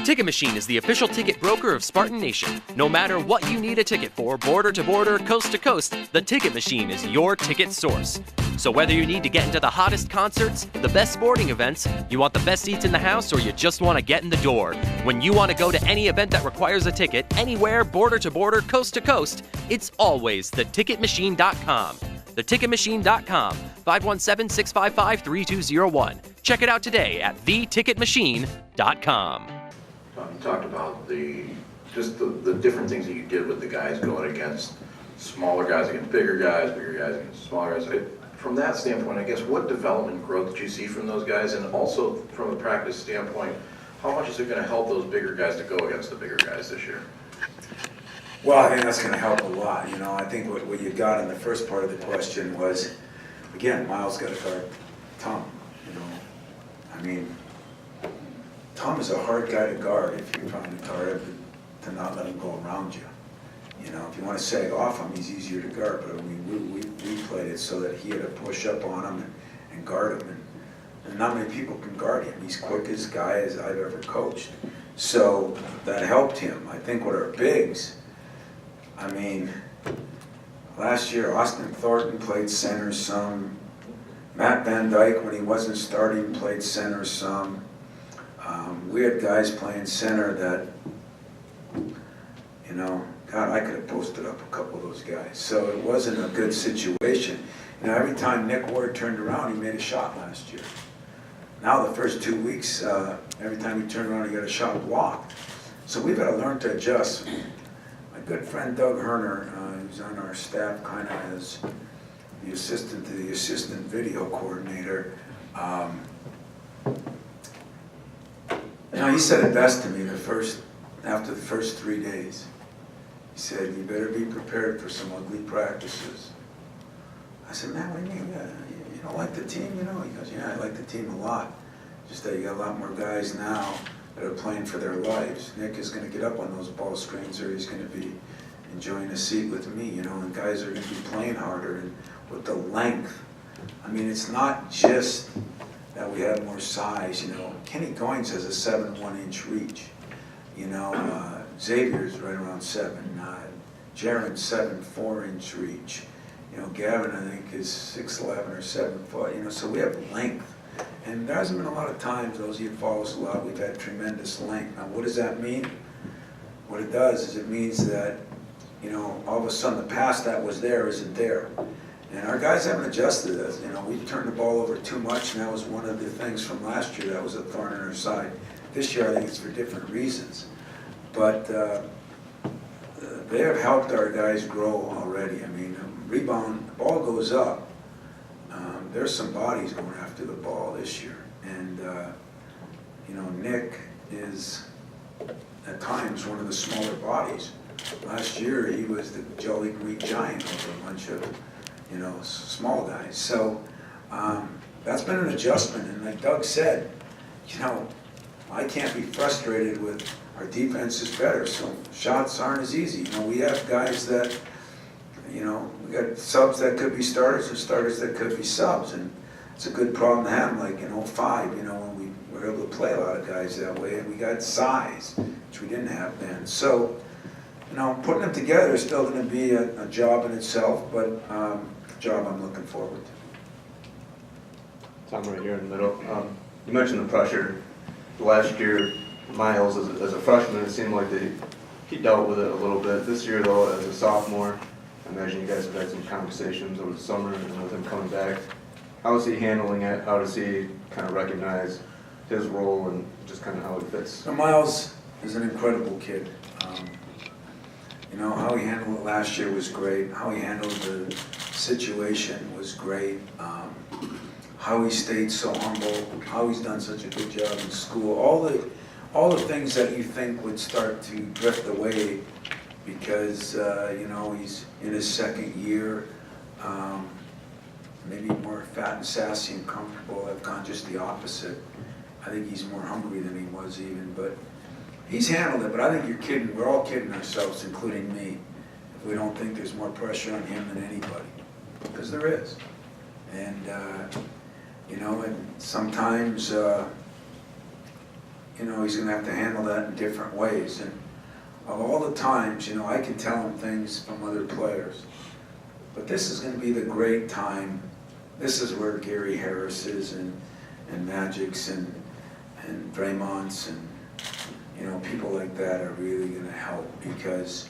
Ticket Machine is the official ticket broker of Spartan Nation. No matter what you need a ticket for, border to border, coast to coast, the Ticket Machine is your ticket source. So whether you need to get into the hottest concerts, the best sporting events, you want the best seats in the house, or you just want to get in the door, when you want to go to any event that requires a ticket, anywhere, border to border, coast to coast, it's always theticketmachine.com. Theticketmachine.com, 517-655-3201. Check it out today at theticketmachine.com. You talked about the different things that you did with the guys going against smaller guys against bigger guys against smaller guys. From that standpoint, I guess, what development and growth did you see from those guys? And also from a practice standpoint, how much is it going to help those bigger guys to go against the bigger guys this year? Well, I think that's going to help a lot. You know, I think what you got in the first part of the question was, again, Miles got to guard Tom. You know, I mean, Tom is a hard guy to guard if you're trying to guard him, to not let him go around you. You know, if you want to sag off him, he's easier to guard. But I mean, we played it so that he had to push up on him and guard him. And not many people can guard him. He's quickest guy as I've ever coached. So that helped him. I think with our bigs, I mean, last year Austin Thornton played center some. Matt Van Dyke, when he wasn't starting, played center some. We had guys playing center that, you know, God, I could have posted up a couple of those guys. So it wasn't a good situation. You know, every time Nick Ward turned around, he made a shot last year. Now the first 2 weeks, every time he turned around, he got a shot blocked. So we've got to learn to adjust. My good friend Doug Herner, who's on our staff kind of as the assistant to the assistant video coordinator, you know, he said it best to me after the first 3 days. He said, "You better be prepared for some ugly practices." I said, "Man, what do you mean? You don't like the team, you know?" He goes, "Yeah, I like the team a lot. Just that you got a lot more guys now that are playing for their lives. Nick is going to get up on those ball screens, or he's going to be enjoying a seat with me, you know, and guys are going to be playing harder and with the length. I mean, it's not just that we have more size, you know. Kenny Goins has a 7'1" reach, you know. Xavier's right around 7. Jaron's 7'4" reach. You know, Gavin, I think, is 6'11" or 7 foot. You know, so we have length. And there hasn't been a lot of times, those of you who follow us a lot, we've had tremendous length. Now, what does that mean? What it does is it means that, you know, all of a sudden the pass that was there isn't there. And our guys haven't adjusted to this. You know, we've turned the ball over too much, and that was one of the things from last year that was a thorn in our side. This year, I think it's for different reasons. But they have helped our guys grow already. I mean, rebound, the ball goes up. There's some bodies going after the ball this year. And, you know, Nick is, at times, one of the smaller bodies. Last year, he was the Jolly Greek Giant over a bunch of, you know, small guys. So that's been an adjustment. And like Doug said, you know, I can't be frustrated with our defense is better, so shots aren't as easy. You know, we have guys that, you know, we got subs that could be starters and starters that could be subs, and it's a good problem to have. Like in 05, you know, when we were able to play a lot of guys that way, and we got size, which we didn't have then. So, you know, putting them together is still going to be a job in itself, but a job I'm looking forward to. Tom, right here in the middle. You mentioned the pressure. Last year, Miles, as a freshman, it seemed like he dealt with it a little bit. This year, though, as a sophomore, I imagine you guys have had some conversations over the summer and with him coming back. How is he handling it? How does he kind of recognize his role and just kind of how it fits? So Miles is an incredible kid. You know, how he handled it last year was great. How he handled the situation was great. How he stayed so humble. How he's done such a good job in school. All the things that you think would start to drift away because, you know, he's in his second year, maybe more fat and sassy and comfortable, have gone just the opposite. I think he's more hungry than he was even, but he's handled it. But I think you're kidding, we're all kidding ourselves, including me, if we don't think there's more pressure on him than anybody, because there is. And, you know, and sometimes, you he's gonna have to handle that in different ways. And of all the times, I can tell him things from other players, but this is gonna be the great time. This is where Gary Harris is and Magic's and Draymond's and, people like that are really gonna help because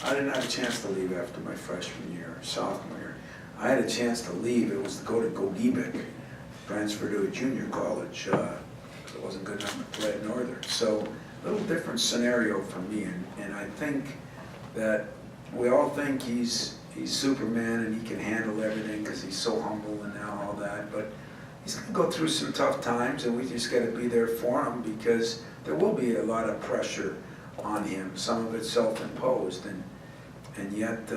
I didn't have a chance to leave after my freshman year, sophomore year. I had a chance to leave. It was to go to Gogebic, transfer to a junior college. It wasn't good enough to play at Northern. So a little different scenario for me. And I think that we all think he's Superman and he can handle everything because he's so humble and now all that. But he's going to go through some tough times and we just got to be there for him because there will be a lot of pressure on him. Some of it self-imposed. And yet,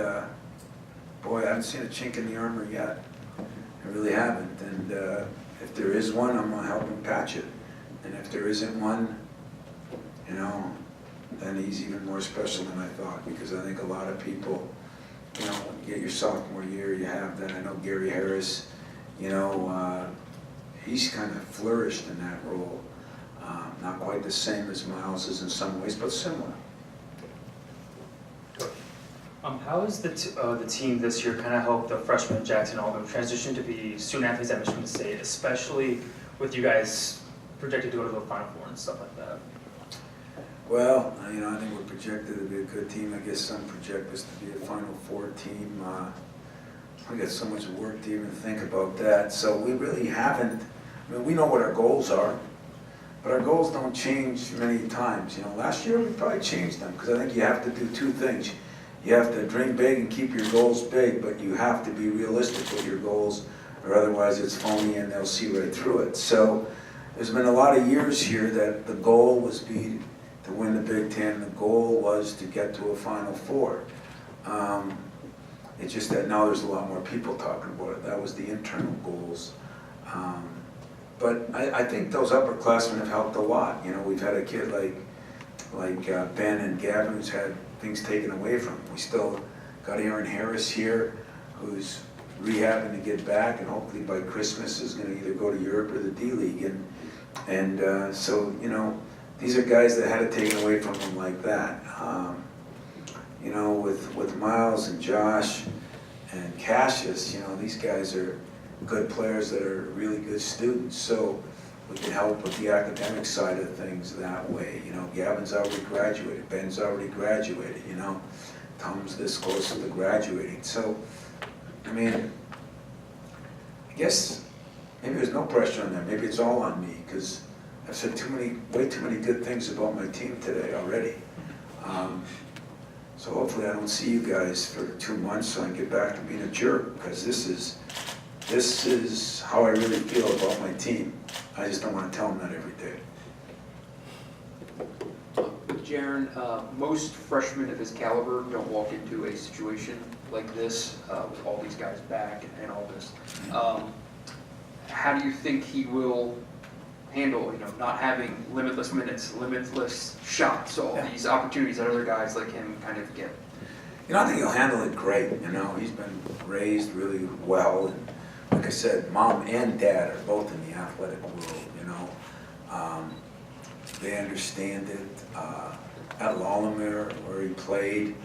boy, I haven't seen a chink in the armor yet. I really haven't. And if there is one, I'm going to help him patch it. And if there isn't one, then he's even more special than I thought because I think a lot of people, when you get your sophomore year, you have that. I know Gary Harris, he's kind of flourished in that role. Not quite the same as Miles is in some ways, but similar. How has the team this year kind of helped the freshmen Jackson Allman transition to be student athletes at Michigan State, especially with you guys projected to go to the Final Four and stuff like that? Well, I think we're projected to be a good team. I guess some project us to be a Final Four team. We got so much work to even think about that. So we really haven't. We know what our goals are, but our goals don't change many times. Last year we probably changed them because I think you have to do two things. You have to dream big and keep your goals big, but you have to be realistic with your goals, or otherwise it's phony and they'll see right through it. So there's been a lot of years here that the goal was to win the Big Ten. The goal was to get to a Final Four. It's just that now there's a lot more people talking about it. That was the internal goals. But I think those upperclassmen have helped a lot. We've had a kid like Ben and Gavin who's had things taken away from him. We still got Aaron Harris here who's rehabbing to get back and hopefully by Christmas is going to either go to Europe or the D-League. And so, these are guys that had it taken away from them like that. With Miles and Josh and Cassius, these guys are good players that are really good students. So we can help with the academic side of things that way. Gavin's already graduated, Ben's already graduated, Tom's this close to graduating. So, I guess maybe there's no pressure on them. Maybe it's all on me because I've said way too many good things about my team today already. So hopefully I don't see you guys for 2 months so I can get back to being a jerk because this is how I really feel about my team. I just don't want to tell them that every day. With Jaron, most freshmen of his caliber don't walk into a situation like this with all these guys back and all this. How do you think he will handle, not having limitless minutes, limitless shots, all these opportunities that other guys like him kind of get? I think he'll handle it great. He's been raised really well. And like I said, mom and dad are both in the athletic world, They understand it. At Lawlemere, where he played,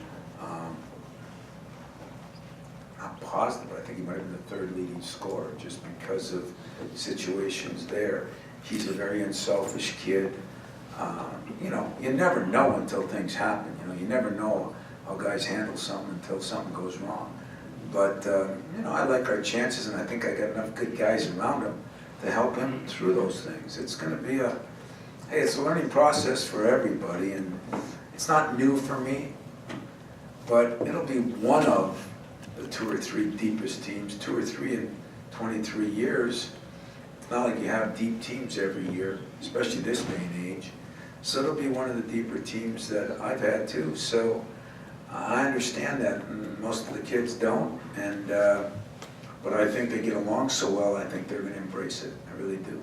not positive, but I think he might have been the third leading scorer just because of situations there. He's a very unselfish kid. You never know until things happen. You never know how guys handle something until something goes wrong. But, I like our chances, and I think I got enough good guys around him to help him through those things. It's going to be it's a learning process for everybody, and it's not new for me, but it'll be one of the 2 or 3 deepest teams, 2 or 3 in 23 years. It's not like you have deep teams every year, especially this day and age. So it'll be one of the deeper teams that I've had too. So I understand that, and most of the kids don't, and but I think they get along so well, I think they're going to embrace it. I really do.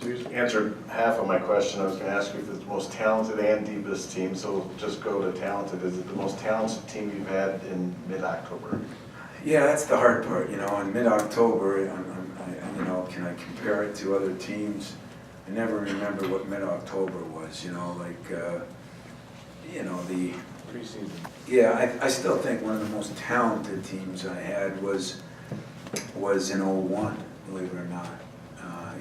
So you answered half of my question. I was going to ask you if it's the most talented and deepest team, so we'll just go to talented. Is it the most talented team you've had in mid-October? Yeah, that's the hard part, In mid-October, I you know, can I compare it to other teams? I never remember what mid-October was, you know, like, you know, the, Preseason. yeah, I still think one of the most talented teams I had was in '01, believe it or not.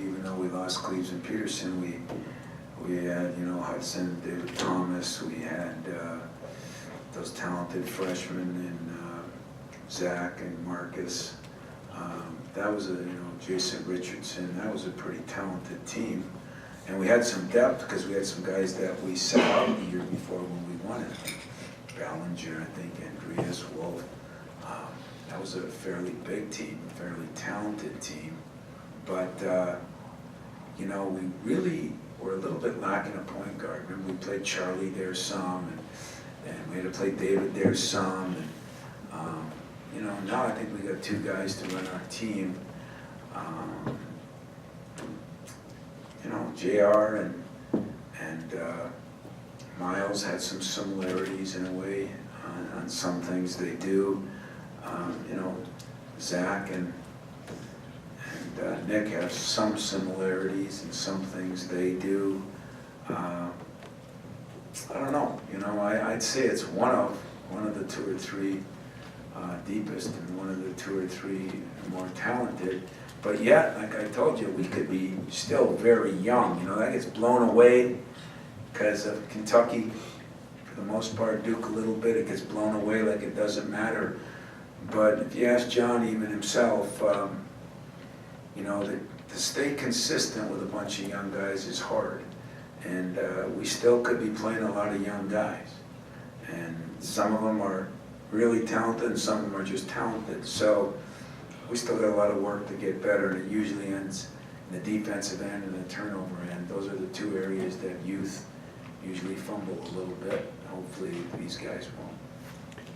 Even though we lost Cleves and Peterson, we had, you know, Hudson, David Thomas, we had those talented freshmen and Zach and Marcus. That was a, you know, Jason Richardson, that was a pretty talented team. And we had some depth because we had some guys that we set out the year before when we won it. Ballinger, I think, Andreas, Wolf. That was a fairly big team, a fairly talented team. But, you know, we really were a little bit lacking a point guard. Remember, we played Charlie there some, and we had to play David there some. And, you know, now I think we got two guys to run our team. You know, JR and Miles had some similarities in a way on some things they do. You know, Zach and Nick have some similarities in some things they do. I don't know, you know, I'd say it's one of the two or three deepest and one of the two or three more talented. But yet, like I told you, we could be still very young. You know, that gets blown away because of Kentucky, for the most part, Duke a little bit. It gets blown away like it doesn't matter. But if you ask John even himself, you know, to stay consistent with a bunch of young guys is hard. And we still could be playing a lot of young guys. And some of them are really talented and some of them are just talented. So we still got a lot of work to get better, and it usually ends in the defensive end and the turnover end. Those are the two areas that youth usually fumble a little bit. Hopefully these guys won't.